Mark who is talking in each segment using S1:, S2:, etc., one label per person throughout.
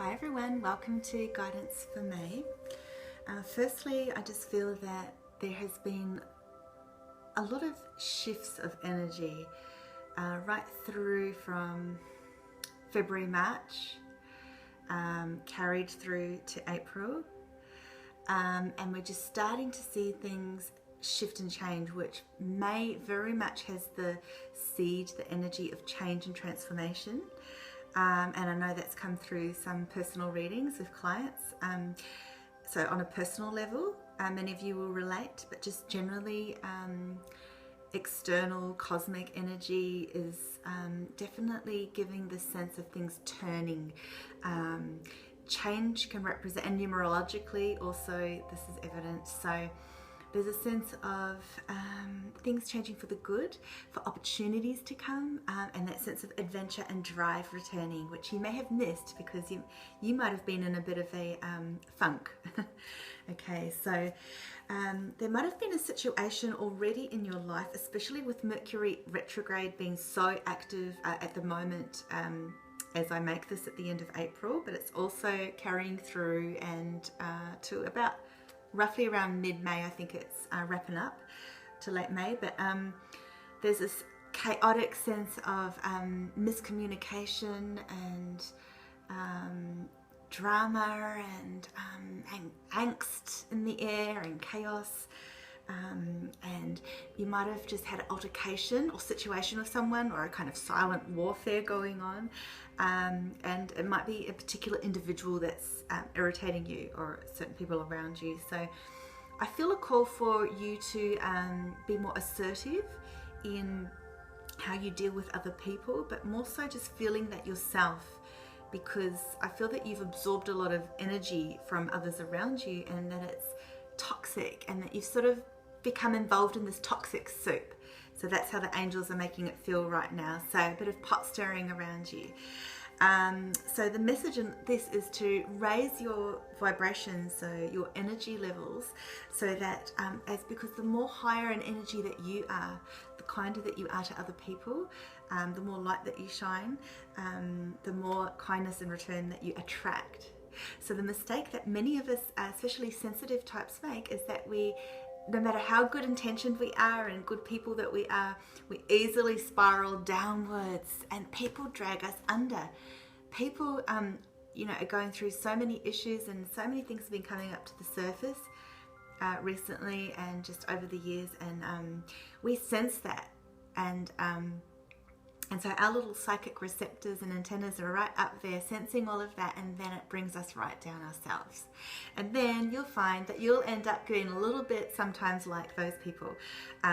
S1: Hi everyone, welcome to Guidance for May. Firstly, I just feel that there has been a lot of shifts of energy right through from February, March, carried through to April, and we're just starting to see things shift and change, which May very much has the seed, the energy of change and transformation. And I know that's come through some personal readings with clients. So on a personal level, many of you will relate, but just generally external cosmic energy is definitely giving the sense of things turning. Change can represent, and numerologically also this is evident. So there's a sense of things changing for the good, for opportunities to come, and that sense of adventure and drive returning, which you may have missed because you might have been in a bit of a funk. Okay, so there might have been a situation already in your life, especially with Mercury retrograde being so active at the moment, as I make this at the end of April, but it's also carrying through and to about roughly around mid-May. I think it's wrapping up to late May, but there's this chaotic sense of miscommunication and drama and angst in the air and chaos, and you might have just had an altercation or situation with someone, or a kind of silent warfare going on, and it might be a particular individual that's irritating you or certain people around you. So I feel a call for you to be more assertive in how you deal with other people, but more so just feeling that yourself, because I feel that you've absorbed a lot of energy from others around you and that it's toxic, and that you've sort of become involved in this toxic soup. So that's how the angels are making it feel right now. So a bit of pot stirring around you. So the message in this is to raise your vibrations, so your energy levels, so that because the more higher in energy that you are, the kinder that you are to other people, the more light that you shine, the more kindness in return that you attract. So the mistake that many of us, especially sensitive types, make is that no matter how good intentioned we are and good people that we are, we easily spiral downwards and people drag us under. People, are going through so many issues, and so many things have been coming up to the surface recently and just over the years, and we sense that. And so our little psychic receptors and antennas are right up there sensing all of that, and then it brings us right down ourselves. And then you'll find that you'll end up getting a little bit sometimes like those people,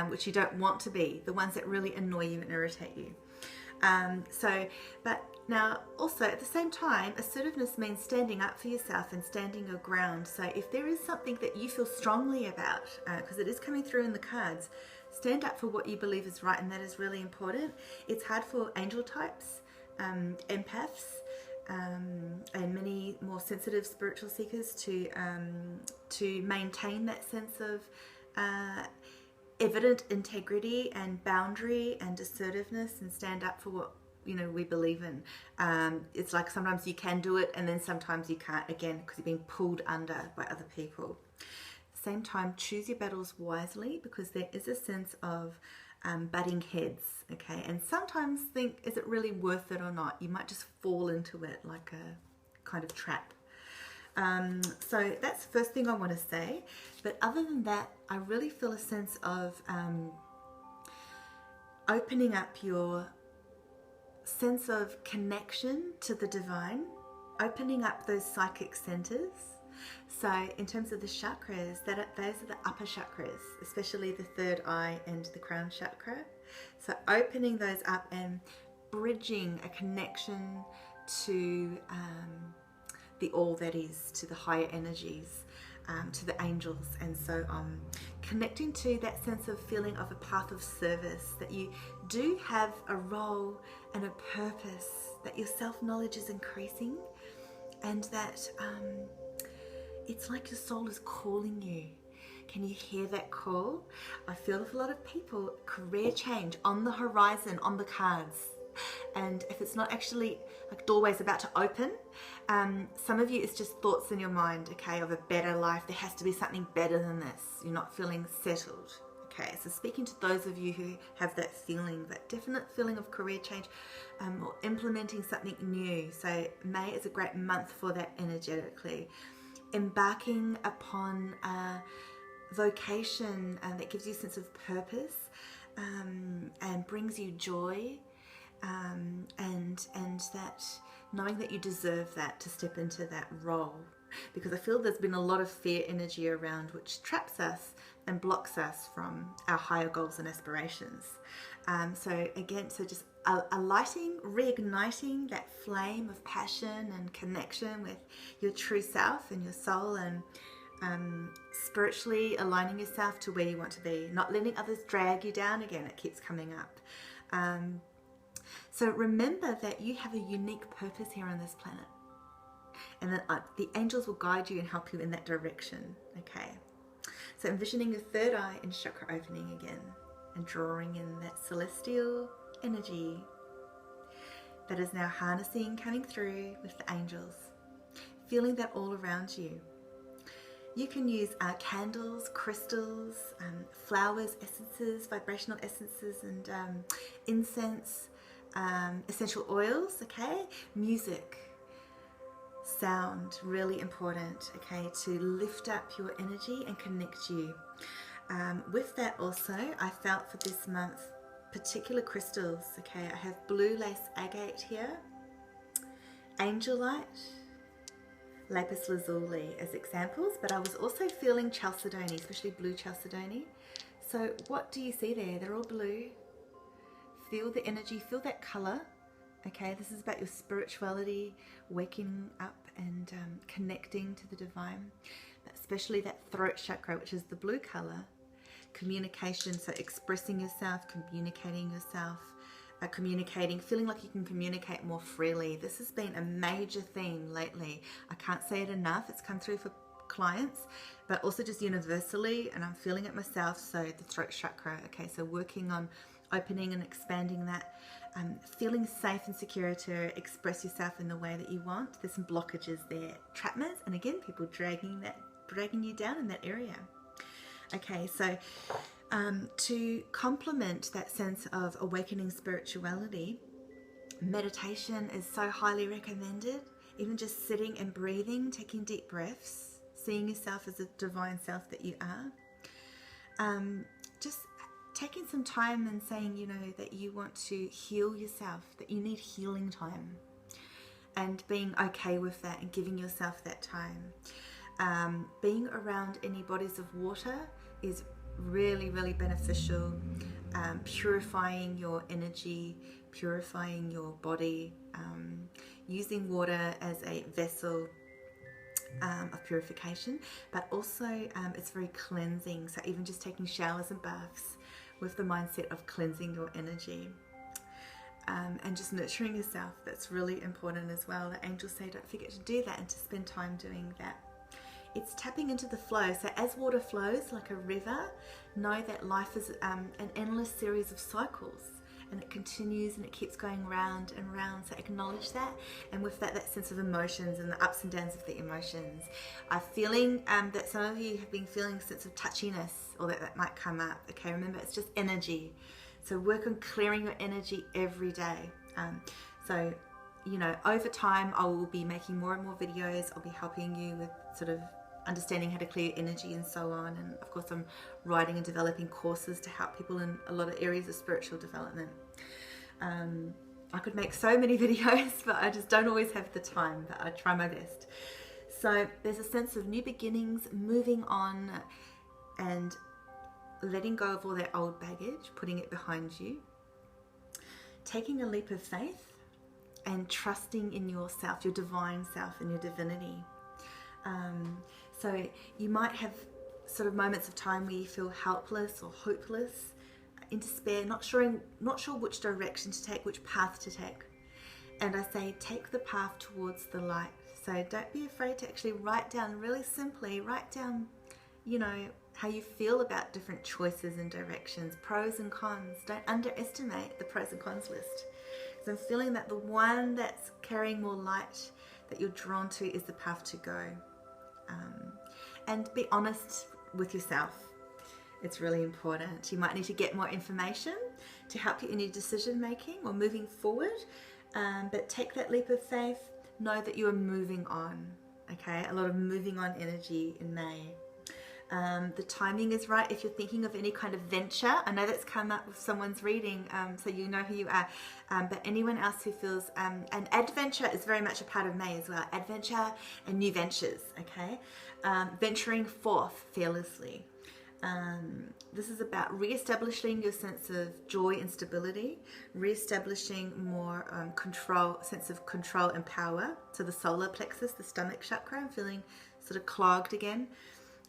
S1: which you don't want to be, the ones that really annoy you and irritate you. But now also at the same time, assertiveness means standing up for yourself and standing your ground. So if there is something that you feel strongly about, because it is coming through in the cards, stand up for what you believe is right, and that is really important. It's hard for angel types, empaths, and many more sensitive spiritual seekers to maintain that sense of evident integrity and boundary and assertiveness, and stand up for what we believe in. It's like sometimes you can do it, and then sometimes you can't, again, because you're being pulled under by other people. Same time, choose your battles wisely, because there is a sense of butting heads, okay? And sometimes think, is it really worth it or not? You might just fall into it like a kind of trap. So that's the first thing I want to say. But other than that, I really feel a sense of opening up your sense of connection to the divine, opening up those psychic centers. So in terms of the chakras, those are the upper chakras, especially the third eye and the crown chakra. So opening those up and bridging a connection to the all that is, to the higher energies, to the angels, and so on. Connecting to that sense of feeling of a path of service, that you do have a role and a purpose, that your self-knowledge is increasing, and that it's like your soul is calling you. Can you hear that call? I feel with a lot of people, career change on the horizon, on the cards. And if it's not actually like doorways about to open, some of you, it's just thoughts in your mind, okay, of a better life. There has to be something better than this. You're not feeling settled. Okay, so speaking to those of you who have that feeling, that definite feeling of career change, or implementing something new. So May is a great month for that energetically. Embarking upon a vocation that gives you a sense of purpose and brings you joy, and that knowing that you deserve that to step into that role. Because I feel there's been a lot of fear energy around which traps us and blocks us from our higher goals and aspirations. So just alighting, reigniting that flame of passion and connection with your true self and your soul, and spiritually aligning yourself to where you want to be, not letting others drag you down. Again, it keeps coming up. So remember that you have a unique purpose here on this planet, and that the angels will guide you and help you in that direction. Okay, so envisioning your third eye and chakra opening again, and drawing in that celestial energy that is now harnessing, coming through with the angels, feeling that all around you. You can use candles, crystals, flowers, essences, vibrational essences, and incense, essential oils, okay? Music, sound, really important, okay, to lift up your energy and connect you. With that also, I felt for this month, particular crystals, okay? I have blue lace agate here, angelite, lapis lazuli as examples, but I was also feeling chalcedony, especially blue chalcedony. So what do you see there? They're all blue. Feel the energy, feel that color. Okay, this is about your spirituality, waking up and connecting to the divine, especially that throat chakra, which is the blue color. Communication, so expressing yourself, communicating yourself, feeling like you can communicate more freely. This has been a major theme lately. I can't say it enough. It's come through for clients, but also just universally, and I'm feeling it myself. So the throat chakra, okay, so working on opening and expanding that, feeling safe and secure to express yourself in the way that you want. There's some blockages there, trapments, and again, people dragging you down in that area. Okay, so to complement that sense of awakening spirituality, meditation is so highly recommended. Even just sitting and breathing, taking deep breaths, seeing yourself as a divine self that you are. Just taking some time and saying, you know, that you want to heal yourself, that you need healing time, and being okay with that and giving yourself that time. Being around any bodies of water is really, really beneficial. Purifying your energy, purifying your body, using water as a vessel of purification, but also it's very cleansing. So even just taking showers and baths with the mindset of cleansing your energy, and just nurturing yourself, that's really important as well. The angels say don't forget to do that and to spend time doing that. It's tapping into the flow. So as water flows like a river, know that life is an endless series of cycles, and it continues and it keeps going round and round. So acknowledge that, and with that sense of emotions and the ups and downs of the emotions. I'm feeling that some of you have been feeling a sense of touchiness, or that might come up. Okay, remember, it's just energy. So work on clearing your energy every day. So, you know, over time I will be making more and more videos. I'll be helping you with sort of understanding how to clear energy and so on, and of course I'm writing and developing courses to help people in a lot of areas of spiritual development. I could make so many videos, but I just don't always have the time, but I try my best. So there's a sense of new beginnings, moving on and letting go of all that old baggage, putting it behind you, taking a leap of faith and trusting in yourself, your divine self and your divinity. So you might have sort of moments of time where you feel helpless or hopeless, in despair, not sure which direction to take, which path to take. And I say, take the path towards the light. So don't be afraid to actually write down, really simply, write down, you know, how you feel about different choices and directions, pros and cons. Don't underestimate the pros and cons list. because I'm feeling that the one that's carrying more light that you're drawn to is the path to go. And be honest with yourself. It's really important. You might need to get more information to help you in your decision making or moving forward, but take that leap of faith. Know that you are moving on. Okay, a lot of moving on energy in May. The timing is right if you're thinking of any kind of venture. I know that's come up with someone's reading, so you know who you are. But anyone else who feels, and adventure is very much a part of May as well. Adventure and new ventures, okay? Venturing forth fearlessly. This is about re-establishing your sense of joy and stability, re-establishing more sense of control and power. So the solar plexus, the stomach chakra, I'm feeling sort of clogged again.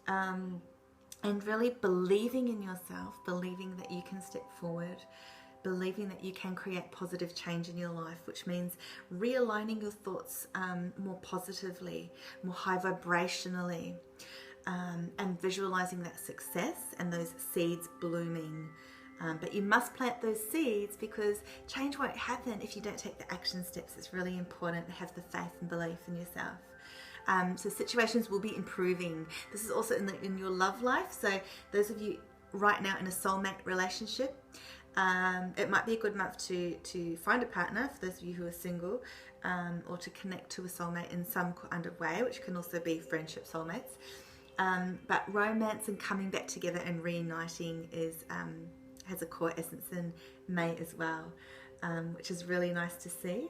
S1: And really believing in yourself, believing that you can step forward, believing that you can create positive change in your life, which means realigning your thoughts more positively, more high vibrationally, and visualizing that success and those seeds blooming. But you must plant those seeds, because change won't happen if you don't take the action steps. It's really important to have the faith and belief in yourself. So situations will be improving. This is also in your love life. So those of you right now in a soulmate relationship, it might be a good month to find a partner for those of you who are single, or to connect to a soulmate in some kind of way, which can also be friendship soulmates. But romance and coming back together and reuniting has a core essence in May as well, which is really nice to see.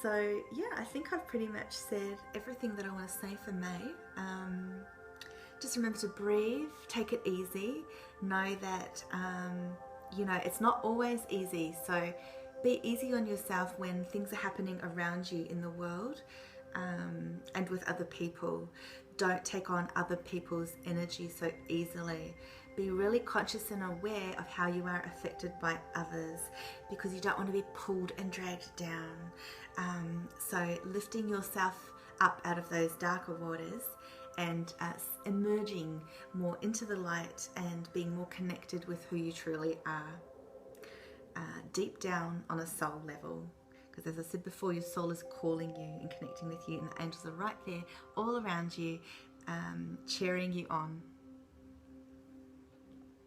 S1: So yeah, I think I've pretty much said everything that I want to say for May. Just remember to breathe, take it easy, know that it's not always easy, so be easy on yourself when things are happening around you in the world, and with other people. Don't take on other people's energy so easily. Be really conscious and aware of how you are affected by others, because you don't want to be pulled and dragged down. So lifting yourself up out of those darker waters and emerging more into the light and being more connected with who you truly are, deep down on a soul level. Because as I said before, your soul is calling you and connecting with you, and the angels are right there all around you, cheering you on.